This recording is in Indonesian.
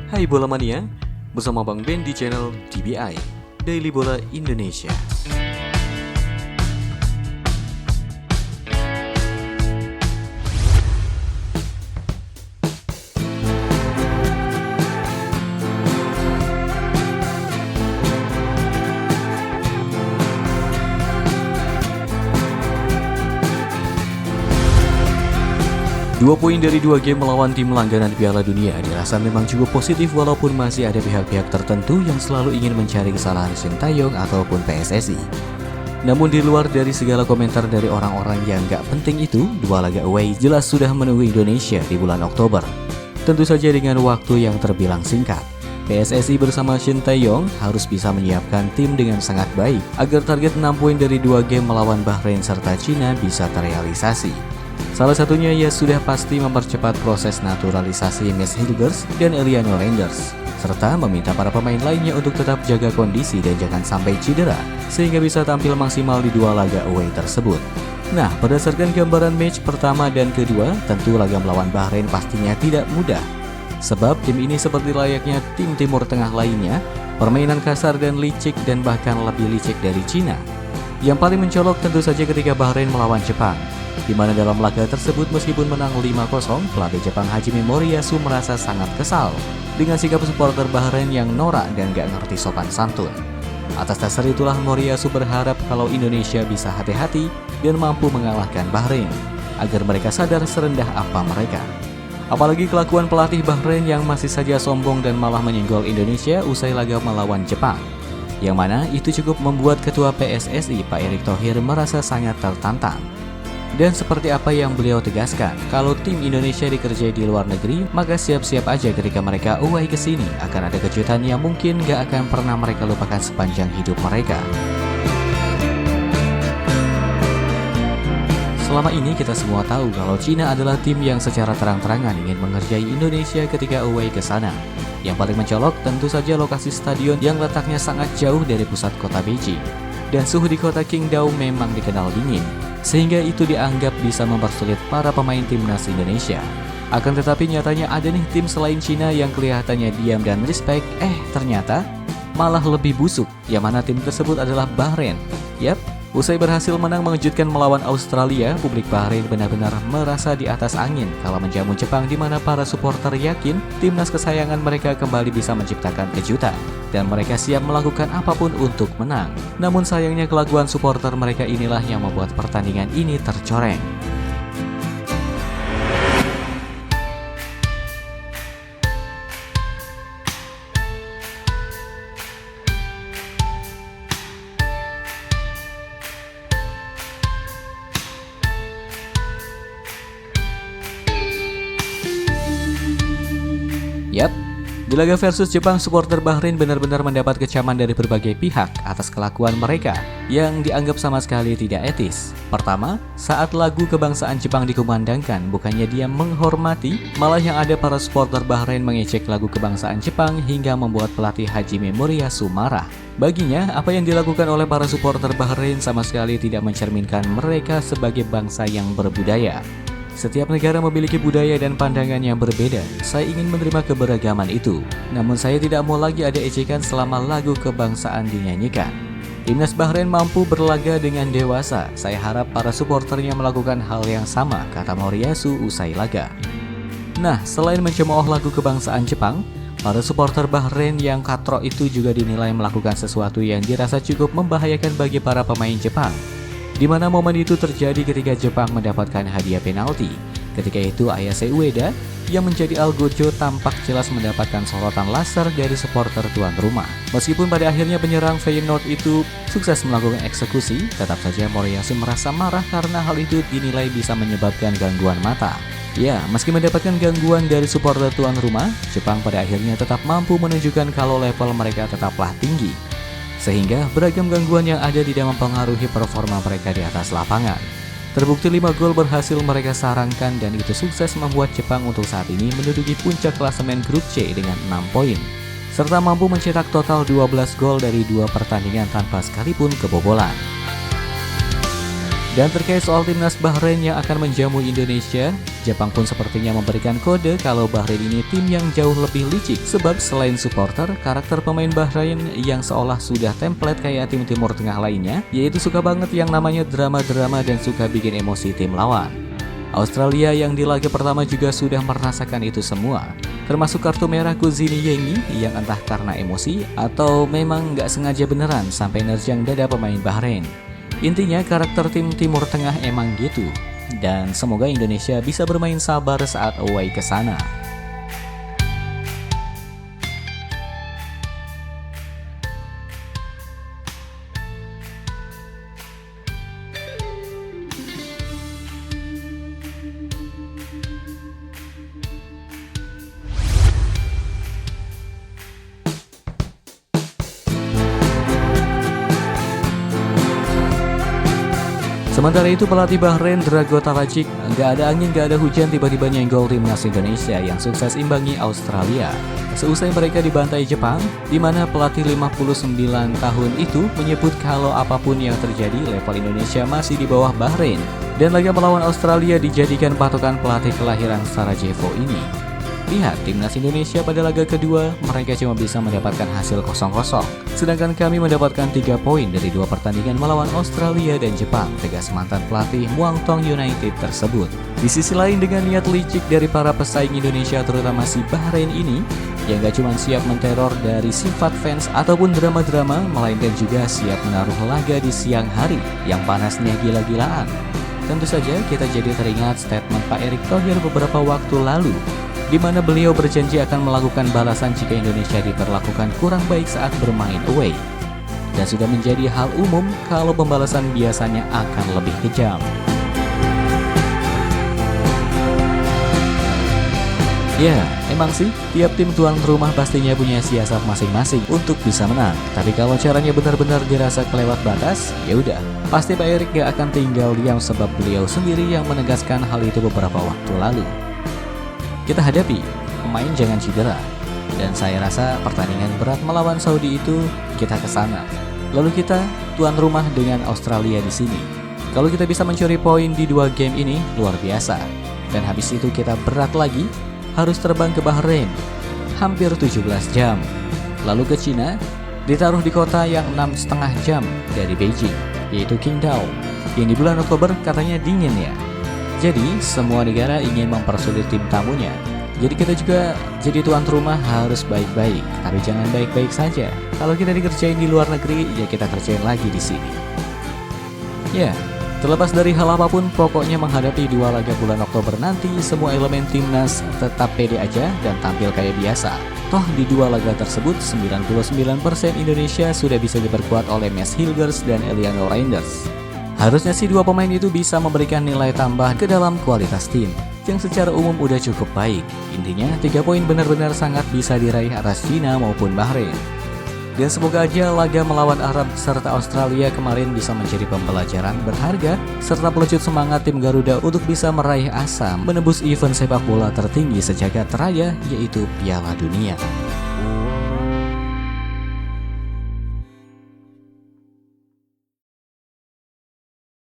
Hai Bola Mania, bersama Bang Ben di channel DBI, Daily Bola Indonesia. Dua poin dari dua game melawan tim langganan Piala Dunia dirasa memang cukup positif walaupun masih ada pihak-pihak tertentu yang selalu ingin mencari kesalahan Sintayong ataupun PSSI. Namun di luar dari segala komentar dari orang-orang yang gak penting itu, dua laga away jelas sudah menunggu Indonesia di bulan Oktober. Tentu saja dengan waktu yang terbilang singkat. PSSI bersama Sintayong harus bisa menyiapkan tim dengan sangat baik agar target 6 poin dari dua game melawan Bahrain serta Cina bisa terrealisasi. Salah satunya ia sudah pasti mempercepat proses naturalisasi Mads Hilgers dan Eliano Reinders, serta meminta para pemain lainnya untuk tetap jaga kondisi dan jangan sampai cedera, sehingga bisa tampil maksimal di dua laga away tersebut. Nah, berdasarkan gambaran match pertama dan kedua, tentu laga melawan Bahrain pastinya tidak mudah. Sebab tim ini seperti layaknya tim Timur Tengah lainnya, permainan kasar dan licik dan bahkan lebih licik dari Cina. Yang paling mencolok tentu saja ketika Bahrain melawan Jepang, di mana dalam laga tersebut meskipun menang 5-0, pelatih Jepang Hajime Moriyasu merasa sangat kesal dengan sikap supporter Bahrain yang norak dan gak ngerti sopan santun. Atas dasar itulah Moriyasu berharap kalau Indonesia bisa hati-hati dan mampu mengalahkan Bahrain, agar mereka sadar serendah apa mereka. Apalagi kelakuan pelatih Bahrain yang masih saja sombong dan malah menyenggol Indonesia usai laga melawan Jepang, yang mana itu cukup membuat Ketua PSSI Pak Erick Thohir merasa sangat tertantang. Dan seperti apa yang beliau tegaskan, kalau tim Indonesia dikerjai di luar negeri, maka siap-siap aja ketika mereka away ke sini akan ada kejutan yang mungkin gak akan pernah mereka lupakan sepanjang hidup mereka. Selama ini kita semua tahu kalau Cina adalah tim yang secara terang-terangan ingin mengerjai Indonesia ketika away ke sana. Yang paling mencolok tentu saja lokasi stadion yang letaknya sangat jauh dari pusat kota Beijing. Dan suhu di kota Qingdao memang dikenal dingin, sehingga itu dianggap bisa mempersulit para pemain timnas Indonesia. Akan tetapi nyatanya ada nih tim selain Cina yang kelihatannya diam dan respect, ternyata malah lebih busuk, yang mana tim tersebut adalah Bahrain. Yap, usai berhasil menang mengejutkan melawan Australia, publik Bahrain benar-benar merasa di atas angin kala menjamu Jepang, di mana para supporter yakin timnas kesayangan mereka kembali bisa menciptakan kejutan dan mereka siap melakukan apapun untuk menang. Namun sayangnya kelakuan supporter mereka inilah yang membuat pertandingan ini tercoreng. Yap, di laga versus Jepang, supporter Bahrain benar-benar mendapat kecaman dari berbagai pihak atas kelakuan mereka yang dianggap sama sekali tidak etis. Pertama, saat lagu kebangsaan Jepang dikumandangkan, bukannya dia menghormati, malah yang ada para supporter Bahrain mengecek lagu kebangsaan Jepang hingga membuat pelatih Hajime Moriyasu marah. Baginya, apa yang dilakukan oleh para supporter Bahrain sama sekali tidak mencerminkan mereka sebagai bangsa yang berbudaya. Setiap negara memiliki budaya dan pandangan yang berbeda. Saya ingin menerima keberagaman itu. Namun saya tidak mau lagi ada ejekan selama lagu kebangsaan dinyanyikan. Timnas Bahrain mampu berlaga dengan dewasa. Saya harap para supporternya melakukan hal yang sama, kata Moriyasu usai laga. Nah, selain mencemooh lagu kebangsaan Jepang, para supporter Bahrain yang katrok itu juga dinilai melakukan sesuatu yang dirasa cukup membahayakan bagi para pemain Jepang, di mana momen itu terjadi ketika Jepang mendapatkan hadiah penalti. Ketika itu Ayase Ueda yang menjadi algojo tampak jelas mendapatkan sorotan laser dari supporter tuan rumah. Meskipun pada akhirnya penyerang Feyenoord itu sukses melakukan eksekusi, tetap saja Moriyasu merasa marah karena hal itu dinilai bisa menyebabkan gangguan mata. Ya, meski mendapatkan gangguan dari supporter tuan rumah, Jepang pada akhirnya tetap mampu menunjukkan kalau level mereka tetaplah tinggi, sehingga beragam gangguan yang ada tidak mempengaruhi performa mereka di atas lapangan. Terbukti 5 gol berhasil mereka sarangkan dan itu sukses membuat Jepang untuk saat ini menduduki puncak klasemen grup C dengan 6 poin, serta mampu mencetak total 12 gol dari 2 pertandingan tanpa sekalipun kebobolan. Dan terkait soal timnas Bahrain yang akan menjamu Indonesia, Jepang pun sepertinya memberikan kode kalau Bahrain ini tim yang jauh lebih licik. Sebab selain supporter, karakter pemain Bahrain yang seolah sudah template kayak tim Timur Tengah lainnya, yaitu suka banget yang namanya drama-drama dan suka bikin emosi tim lawan. Australia yang di laga pertama juga sudah merasakan itu semua, termasuk kartu merah Kuzini Yengi yang entah karena emosi atau memang nggak sengaja beneran sampai nerjang dada pemain Bahrain. Intinya karakter tim Timur Tengah emang gitu, dan semoga Indonesia bisa bermain sabar saat away ke sana. Sementara itu pelatih Bahrain Drago Taracic nggak ada angin nggak ada hujan tiba-tiba nyenggol timnas Indonesia yang sukses imbangi Australia. Seusai mereka dibantai Jepang, di mana pelatih 59 tahun itu menyebut kalau apapun yang terjadi level Indonesia masih di bawah Bahrain. Dan laga melawan Australia dijadikan patokan pelatih kelahiran Sarajevo ini. Lihat, timnas Indonesia pada laga kedua, mereka cuma bisa mendapatkan hasil 0-0. Sedangkan kami mendapatkan 3 poin dari 2 pertandingan melawan Australia dan Jepang, tegas mantan pelatih Muangthong United tersebut. Di sisi lain, dengan niat licik dari para pesaing Indonesia terutama si Bahrain ini, yang gak cuma siap menteror dari sifat fans ataupun drama-drama, melainkan juga siap menaruh laga di siang hari yang panasnya gila-gilaan. Tentu saja kita jadi teringat statement Pak Erick Thohir beberapa waktu lalu, di mana beliau berjanji akan melakukan balasan jika Indonesia diperlakukan kurang baik saat bermain away. Dan sudah menjadi hal umum kalau pembalasan biasanya akan lebih kejam. Ya, emang sih, tiap tim tuan rumah pastinya punya siasat masing-masing untuk bisa menang. Tapi kalau caranya benar-benar dirasa kelewat batas, ya udah, pasti Pak Erick gak akan tinggal diam sebab beliau sendiri yang menegaskan hal itu beberapa waktu lalu. Kita hadapi, pemain jangan cedera. Dan saya rasa pertandingan berat melawan Saudi itu kita kesana. Lalu kita tuan rumah dengan Australia di sini. Kalau kita bisa mencuri poin di 2 game ini luar biasa. Dan habis itu kita berat lagi, harus terbang ke Bahrain, hampir 17 jam. Lalu ke Cina, ditaruh di kota yang 6,5 jam dari Beijing, yaitu Qingdao, yang di bulan Oktober katanya dingin ya. Jadi, semua negara ingin mempersulit tim tamunya. Jadi kita juga jadi tuan rumah harus baik-baik, tapi jangan baik-baik saja. Kalau kita dikerjain di luar negeri, ya kita kerjain lagi di sini. Ya, terlepas dari hal apapun, pokoknya menghadapi 2 laga bulan Oktober nanti, semua elemen timnas tetap pede aja dan tampil kayak biasa. Toh di 2 laga tersebut, 99% Indonesia sudah bisa diperkuat oleh Mads Hilgers dan Eliano Reinders. Harusnya sih 2 pemain itu bisa memberikan nilai tambah ke dalam kualitas tim, yang secara umum udah cukup baik. Intinya 3 poin benar-benar sangat bisa diraih atas Cina maupun Bahrain. Dan semoga aja laga melawan Arab serta Australia kemarin bisa menjadi pembelajaran berharga serta pelecut semangat tim Garuda untuk bisa meraih asa menembus event sepak bola tertinggi sejagat raya, yaitu Piala Dunia.